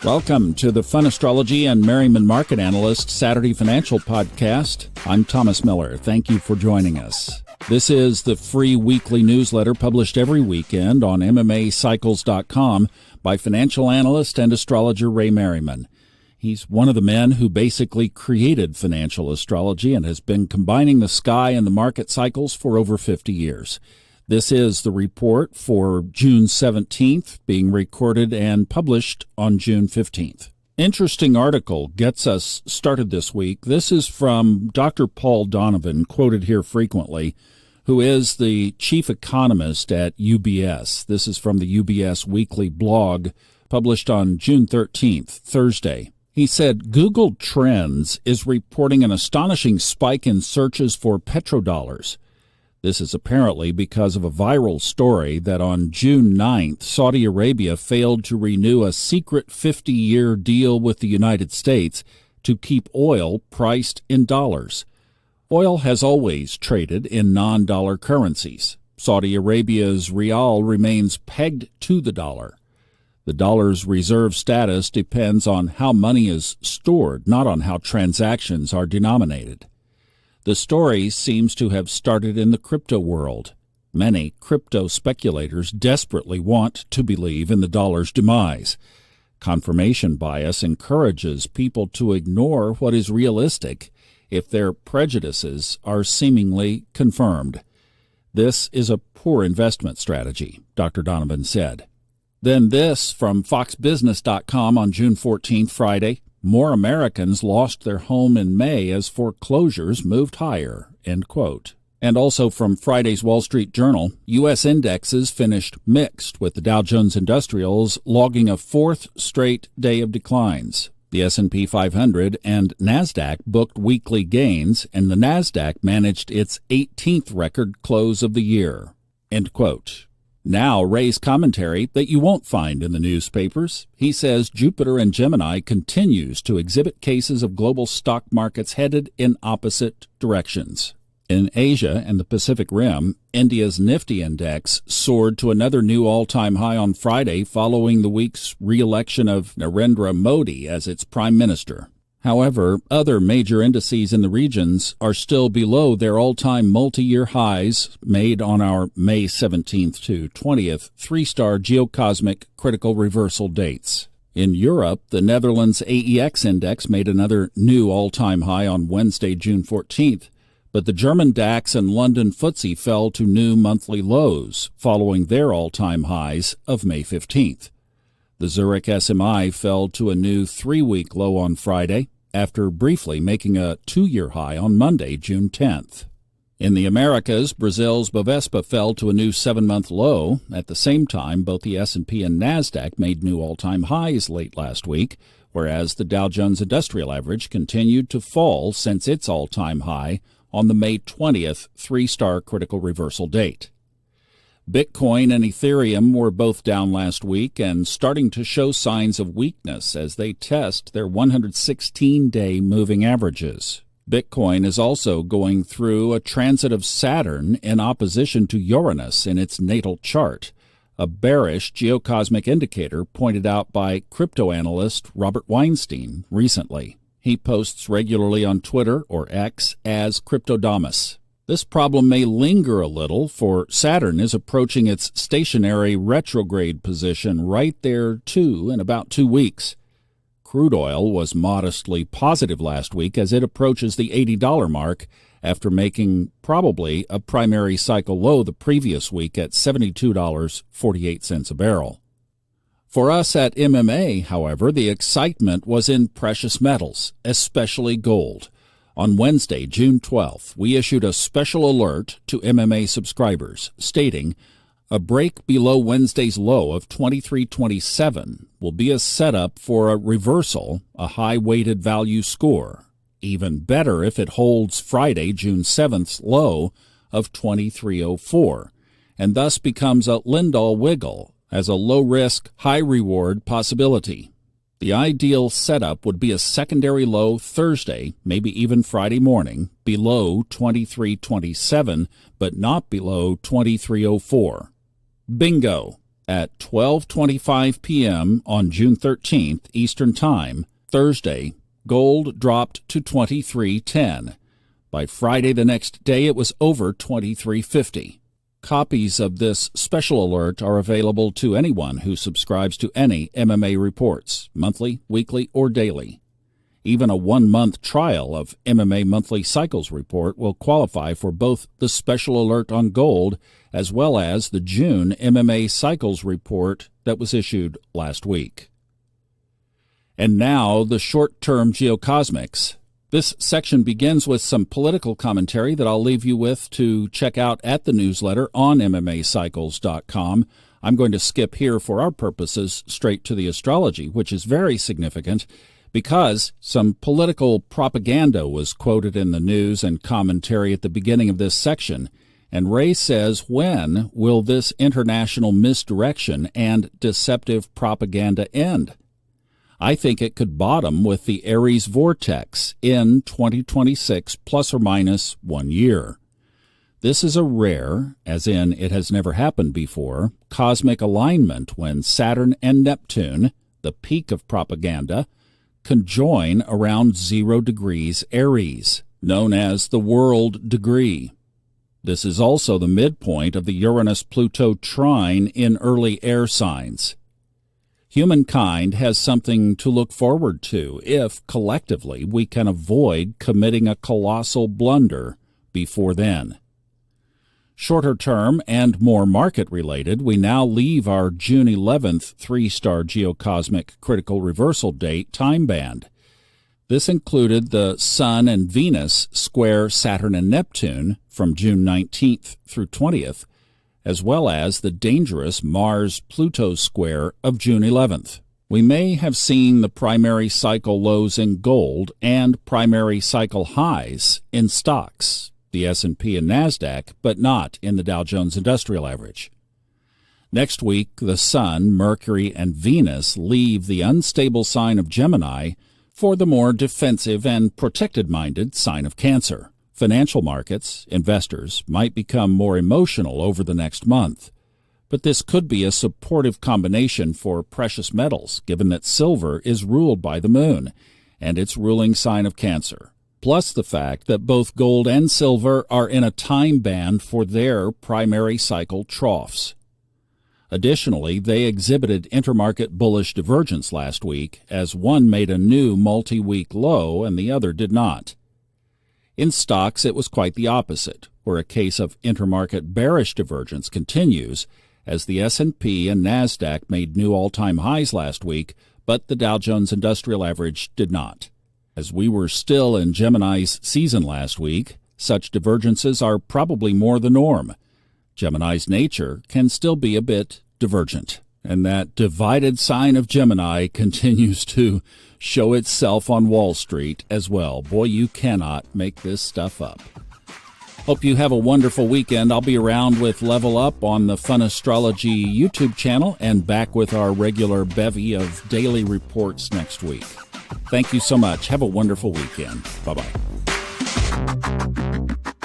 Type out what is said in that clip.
Welcome to the Fun Astrology and Merriman Market Analyst Saturday Financial Podcast. I'm Thomas Miller. Thank you for joining us. This is the free weekly newsletter published every weekend on MMAcycles.com by financial analyst and astrologer Ray Merriman. He's one of the men who basically created financial astrology and has been combining the sky and the market cycles for over 50 years. This is the report for June 17th, being recorded and published on June 15th. Interesting article gets us started this week. This is from Dr. Paul Donovan, quoted here frequently, who is the chief economist at UBS. This is from the UBS Weekly blog, published on June 13th, Thursday. He said, Google Trends is reporting an astonishing spike in searches for petrodollars. This is apparently because of a viral story that on June 9th, Saudi Arabia failed to renew a secret 50-year deal with the United States to keep oil priced in dollars. Oil has always traded in non-dollar currencies. Saudi Arabia's rial remains pegged to the dollar. The dollar's reserve status depends on how money is stored, not on how transactions are denominated. The story seems to have started in the crypto world. Many crypto speculators desperately want to believe in the dollar's demise. Confirmation bias encourages people to ignore what is realistic if their prejudices are seemingly confirmed. This is a poor investment strategy, Dr. Donovan said. Then this from FoxBusiness.com on June 14th, Friday. More Americans lost their home in May as foreclosures moved higher, end quote. And also from Friday's Wall Street Journal, U.S. indexes finished mixed, with the Dow Jones Industrials logging a fourth straight day of declines. The S&P 500 and NASDAQ booked weekly gains, and the NASDAQ managed its 18th record close of the year, end quote. Now Ray's commentary that you won't find in the newspapers. He says Jupiter and Gemini continues to exhibit cases of global stock markets headed in opposite directions. In Asia and the Pacific Rim, India's Nifty index soared to another new all-time high on Friday following the week's re-election of Narendra Modi as its prime minister. However, other major indices in the regions are still below their all-time multi-year highs made on our May 17th to 20th three-star Geocosmic critical reversal dates. In Europe, the Netherlands AEX index made another new all-time high on Wednesday, June 14th, but the German DAX and London FTSE fell to new monthly lows following their all-time highs of May 15th. The Zurich SMI fell to a new three-week low on Friday, after briefly making a two-year high on Monday, June 10th. In the Americas, Brazil's Bovespa fell to a new seven-month low. At the same time, both the S&P and NASDAQ made new all-time highs late last week, whereas the Dow Jones Industrial Average continued to fall since its all-time high on the May 20th three-star critical reversal date. Bitcoin and Ethereum were both down last week and starting to show signs of weakness as they test their 116-day moving averages. Bitcoin is also going through a transit of Saturn in opposition to Uranus in its natal chart, a bearish geocosmic indicator pointed out by crypto analyst Robert Weinstein recently. He posts regularly on Twitter or X as Cryptodamus. This problem may linger a little, for Saturn is approaching its stationary retrograde position right there, too, in about 2 weeks. Crude oil was modestly positive last week as it approaches the $80 mark after making probably a primary cycle low the previous week at $72.48 a barrel. For us at MMA, however, the excitement was in precious metals, especially gold. On Wednesday, June 12th, we issued a special alert to MMA subscribers stating a break below Wednesday's low of 23.27 will be a setup for a reversal, a high-weighted value score. Even better if it holds Friday, June 7th's low of 23.04, and thus becomes a Lindahl wiggle as a low-risk, high-reward possibility. The ideal setup would be a secondary low Thursday, maybe even Friday morning, below 23.27, but not below 23.04. Bingo! At 12:25 p.m. on June 13th Eastern Time, Thursday, gold dropped to $23.10. By Friday the next day, it was over $23.50. Copies of this special alert are available to anyone who subscribes to any MMA reports, monthly, weekly, or daily. Even a 1-month trial of MMA Monthly Cycles report will qualify for both the special alert on gold as well as the June MMA Cycles report that was issued last week. And now the short-term Geocosmics. This section begins with some political commentary that I'll leave you with to check out at the newsletter on MMAcycles.com. I'm going to skip here for our purposes straight to the astrology, which is very significant because some political propaganda was quoted in the news and commentary at the beginning of this section. And Ray says, when will this international misdirection and deceptive propaganda end? I think it could bottom with the Aries vortex in 2026 plus or minus 1 year. This is a rare, as in it has never happened before, cosmic alignment when Saturn and Neptune, the peak of propaganda, conjoin around 0 degrees Aries, known as the world degree. This is also the midpoint of the Uranus-Pluto trine in early air signs. Humankind has something to look forward to if, collectively, we can avoid committing a colossal blunder before then. Shorter term and more market-related, we now leave our June 11th 3-star geocosmic critical reversal date time band. This included the Sun and Venus square Saturn and Neptune from June 19th through 20th, as well as the dangerous Mars-Pluto square of June 11th. We may have seen the primary cycle lows in gold and primary cycle highs in stocks, the S&P and NASDAQ, but not in the Dow Jones Industrial Average. Next week, the Sun, Mercury, and Venus leave the unstable sign of Gemini for the more defensive and protected-minded sign of Cancer. Financial markets, investors, might become more emotional over the next month, but this could be a supportive combination for precious metals, given that silver is ruled by the moon and its ruling sign of Cancer, plus the fact that both gold and silver are in a time band for their primary cycle troughs. Additionally, they exhibited intermarket bullish divergence last week, as one made a new multi-week low and the other did not. In stocks, it was quite the opposite, where a case of intermarket bearish divergence continues, as the S&P and NASDAQ made new all-time highs last week, but the Dow Jones Industrial Average did not. As we were still in Gemini's season last week, such divergences are probably more the norm. Gemini's nature can still be a bit divergent, and that divided sign of Gemini continues to show itself on Wall Street as well. Boy, you cannot make this stuff up. Hope you have a wonderful weekend. I'll be around with Level Up on the Fun Astrology YouTube channel and back with our regular bevy of daily reports next week. Thank you so much. Have a wonderful weekend. Bye-bye.